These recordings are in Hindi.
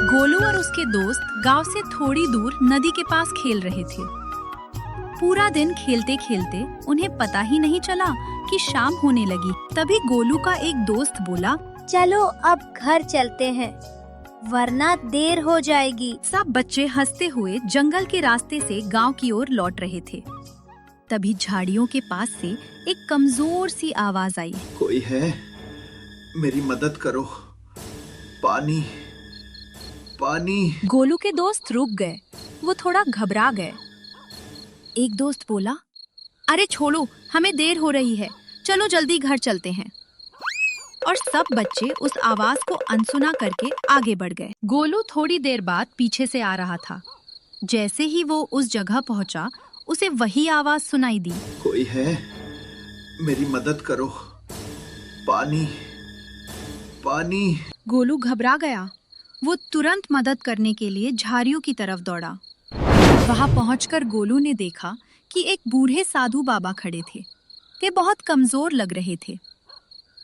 गोलू और उसके दोस्त गांव से थोड़ी दूर नदी के पास खेल रहे थे। पूरा दिन खेलते खेलते उन्हें पता ही नहीं चला कि शाम होने लगी। तभी गोलू का एक दोस्त बोला, चलो अब घर चलते हैं, वरना देर हो जाएगी। सब बच्चे हंसते हुए जंगल के रास्ते से गांव की ओर लौट रहे थे। तभी झाड़ियों के पास से एक कमजोर सी आवाज आई, कोई है? मेरी मदद करो, पानी पानी। गोलू के दोस्त रुक गए, वो थोड़ा घबरा गए। एक दोस्त बोला, अरे छोड़ो, हमें देर हो रही है, चलो जल्दी घर चलते हैं। और सब बच्चे उस आवाज को अनसुना करके आगे बढ़ गए। गोलू थोड़ी देर बाद पीछे से आ रहा था। जैसे ही वो उस जगह पहुंचा, उसे वही आवाज सुनाई दी, कोई है? मेरी मदद करो, पानी पानी। गोलू घबरा गया। वो तुरंत मदद करने के लिए झाड़ियों की तरफ दौड़ा। वहां पहुंचकर गोलू ने देखा कि एक बूढ़े साधु बाबा खड़े थे। वे बहुत कमजोर लग रहे थे।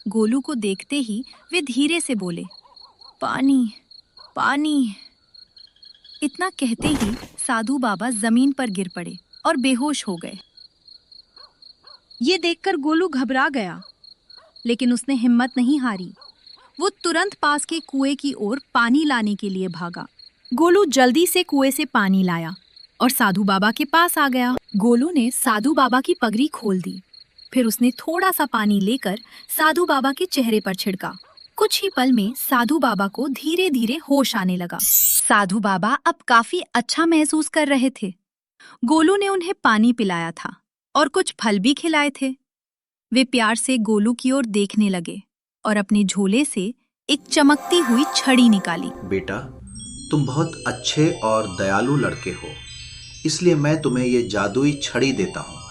गोलू को देखते ही वे धीरे से बोले, पानी पानी। इतना कहते ही साधु बाबा जमीन पर गिर पड़े और बेहोश हो गए। ये देखकर गोलू घबरा गया, लेकिन उसने हिम्मत नहीं हारी। वो तुरंत पास के कुएं की ओर पानी लाने के लिए भागा। गोलू जल्दी से कुएं से पानी लाया और साधु बाबा के पास आ गया। गोलू ने साधु बाबा की पगड़ी खोल दी। फिर उसने थोड़ा सा पानी लेकर साधु बाबा के चेहरे पर छिड़का। कुछ ही पल में साधु बाबा को धीरे धीरे होश आने लगा। साधु बाबा अब काफी अच्छा महसूस कर रहे थे। गोलू ने उन्हें पानी पिलाया था और कुछ फल भी खिलाए थे। वे प्यार से गोलू की ओर देखने लगे और अपने झोले से एक चमकती हुई छड़ी निकाली। बेटा, तुम बहुत अच्छे और दयालु लड़के हो, इसलिए मैं तुम्हें ये जादुई छड़ी देता हूँ।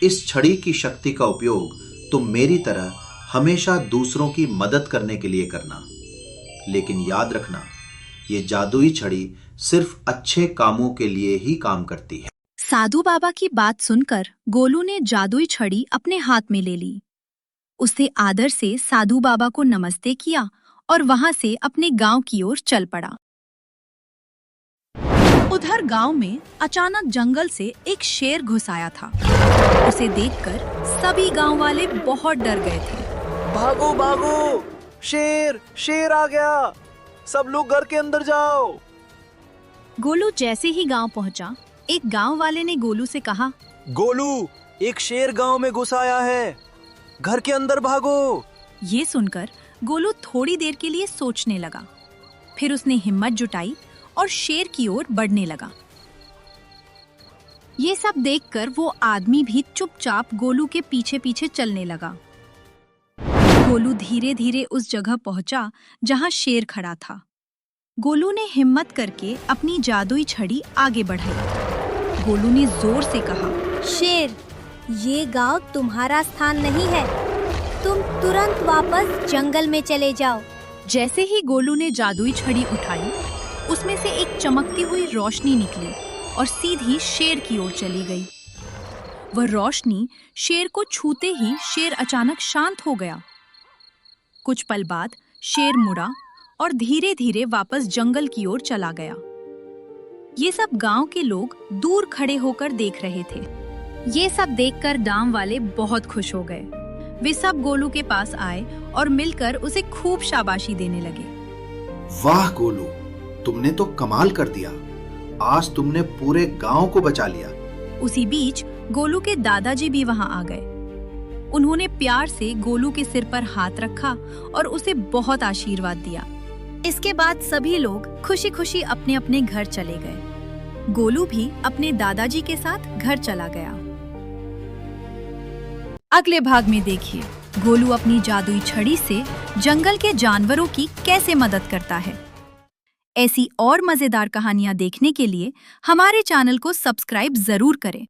इस छड़ी की शक्ति का उपयोग तुम मेरी तरह हमेशा दूसरों की मदद करने के लिए करना। लेकिन याद रखना, ये जादुई छड़ी सिर्फ अच्छे कामों के लिए ही काम करती है। साधु बाबा की बात सुनकर गोलू ने जादुई छड़ी अपने हाथ में ले ली। उसने आदर से साधु बाबा को नमस्ते किया और वहां से अपने गांव की ओर चल पड़ा। उधर गांव में अचानक जंगल से एक शेर घुस आया था। उसे देखकर सभी गांव वाले बहुत डर गए थे। भागो भागो, शेर शेर आ गया, सब लोग घर के अंदर जाओ। गोलू जैसे ही गांव पहुंचा, एक गांव वाले ने गोलू से कहा, गोलू, एक शेर गांव में घुस आया है, घर के अंदर भागो। ये सुनकर गोलू थोड़ी देर के लिए सोचने लगा। फिर उसने हिम्मत जुटाई और शेर की ओर बढ़ने लगा। ये सब देखकर वो आदमी भी चुपचाप गोलू के पीछे पीछे चलने लगा। गोलू धीरे धीरे उस जगह पहुंचा जहां शेर खड़ा था। गोलू ने हिम्मत करके अपनी जादुई छड़ी आगे बढ़ाई। गोलू ने जोर से कहा, शेर, ये गांव तुम्हारा स्थान नहीं है, तुम तुरंत वापस जंगल में चले जाओ। जैसे ही गोलू ने जादुई छड़ी उठाई, उसमें से एक चमकती हुई रोशनी निकली और सीधी शेर की ओर चली गई। वह रोशनी शेर को छूते ही शेर अचानक शांत हो गया। कुछ पल बाद शेर मुड़ा और धीरे धीरे वापस जंगल की ओर चला गया। ये सब गांव के लोग दूर खड़े होकर देख रहे थे। ये सब देखकर गांव वाले बहुत खुश हो गए। वे सब गोलू के पास आए और मिलकर उसे खूब शाबाशी देने लगे। वाह गोलू, तुमने तो कमाल कर दिया। आज तुमने पूरे गांव को बचा लिया। उसी बीच गोलू के दादाजी भी वहां आ गए। उन्होंने प्यार से गोलू के सिर पर हाथ रखा और उसे बहुत आशीर्वाद दिया। इसके बाद सभी लोग खुशी खुशी अपने अपने घर चले गए। गोलू भी अपने दादाजी के साथ घर चला गया। अगले भाग में देखिए गोलू अपनी जादुई छड़ी से जंगल के जानवरों की कैसे मदद करता है। ऐसी और मजेदार कहानियां देखने के लिए हमारे चैनल को सब्सक्राइब जरूर करें।